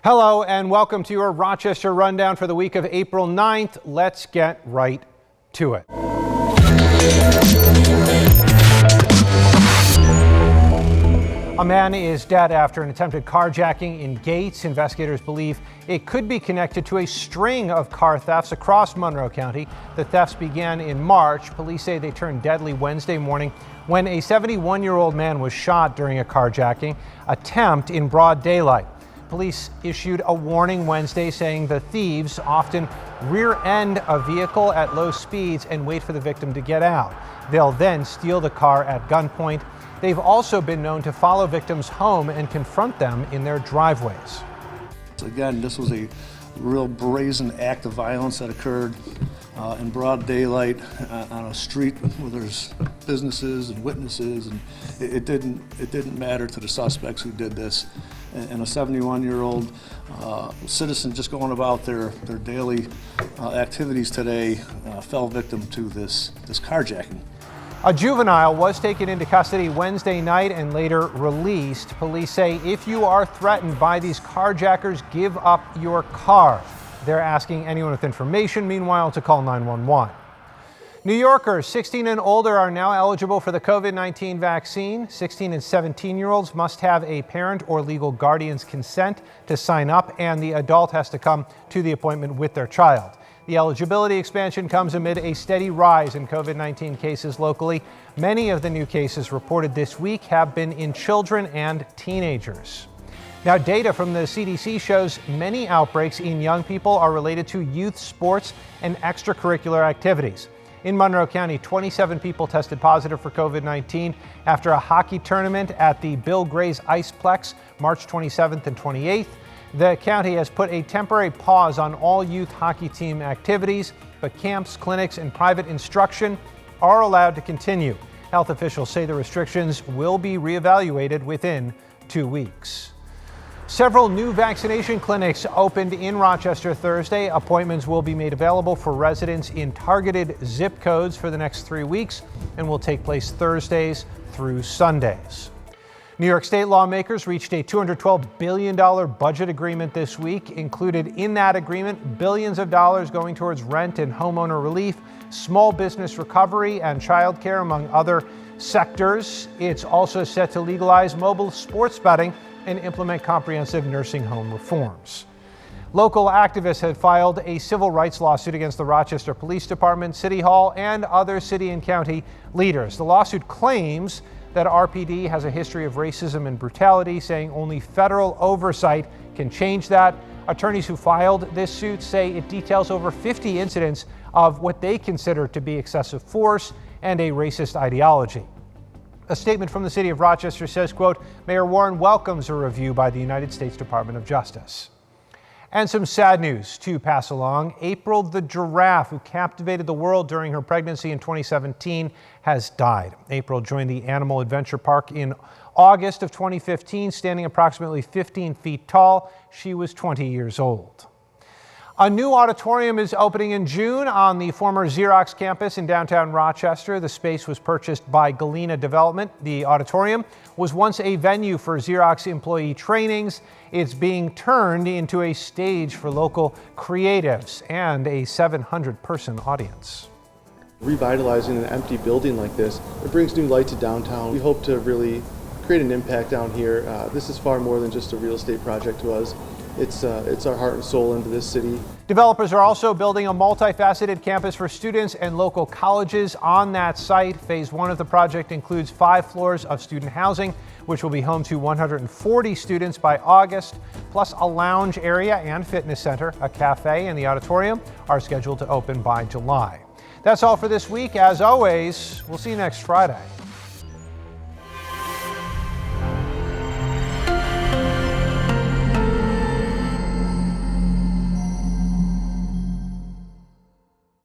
Hello and welcome to your Rochester Rundown for the week of April 9th. Let's get right to it. A man is dead after an attempted carjacking in Gates. Investigators believe it could be connected to a string of car thefts across Monroe County. The thefts began in March. Police say they turned deadly Wednesday morning when a 71-year-old man was shot during a carjacking attempt in broad daylight. Police issued a warning Wednesday saying the thieves often rear-end a vehicle at low speeds and wait for the victim to get out. They'll then steal the car at gunpoint. They've also been known to follow victims home and confront them in their driveways. Again, this was a real brazen act of violence that occurred in broad daylight on a street where there's businesses and witnesses, and it didn't matter to the suspects who did this. And a 71-year-old citizen just going about their daily activities today fell victim to this carjacking. A juvenile was taken into custody Wednesday night and later released. Police say if you are threatened by these carjackers, give up your car. They're asking anyone with information, meanwhile, to call 911. New Yorkers 16 and older are now eligible for the COVID-19 vaccine. 16 and 17-year-olds must have a parent or legal guardian's consent to sign up, and the adult has to come to the appointment with their child. The eligibility expansion comes amid a steady rise in COVID-19 cases locally. Many of the new cases reported this week have been in children and teenagers. Now, data from the CDC shows many outbreaks in young people are related to youth sports and extracurricular activities. In Monroe County, 27 people tested positive for COVID-19 after a hockey tournament at the Bill Gray's Iceplex, March 27th and 28th. The county has put a temporary pause on all youth hockey team activities, but camps, clinics, and private instruction are allowed to continue. Health officials say the restrictions will be reevaluated within 2 weeks. Several new vaccination clinics opened in Rochester Thursday. Appointments will be made available for residents in targeted zip codes for the next 3 weeks and will take place Thursdays through Sundays. New York State lawmakers reached a $212 billion budget agreement this week. Included in that agreement, billions of dollars going towards rent and homeowner relief, small business recovery, and child care, among other sectors. It's also set to legalize mobile sports betting and implement comprehensive nursing home reforms. Local activists have filed a civil rights lawsuit against the Rochester Police Department, City Hall, and other city and county leaders. The lawsuit claims that RPD has a history of racism and brutality, saying only federal oversight can change that. Attorneys who filed this suit say it details over 50 incidents of what they consider to be excessive force and a racist ideology. A statement from the city of Rochester says, quote, Mayor Warren welcomes a review by the United States Department of Justice. And some sad news to pass along. April the giraffe, who captivated the world during her pregnancy in 2017, has died. April joined the Animal Adventure Park in August of 2015, standing approximately 15 feet tall. She was 20 years old. A new auditorium is opening in June on the former Xerox campus in downtown Rochester. The space was purchased by Galena Development. The auditorium was once a venue for Xerox employee trainings. It's being turned into a stage for local creatives and a 700-person audience. Revitalizing an empty building like this, it brings new light to downtown. We hope to really create an impact down here. This is far more than just a real estate project to us. It's our heart and soul into this city. Developers are also building a multifaceted campus for students and local colleges on that site. Phase 1 of the project includes 5 floors of student housing, which will be home to 140 students by August, plus a lounge area and fitness center. A cafe and the auditorium are scheduled to open by July. That's all for this week. As always, we'll see you next Friday.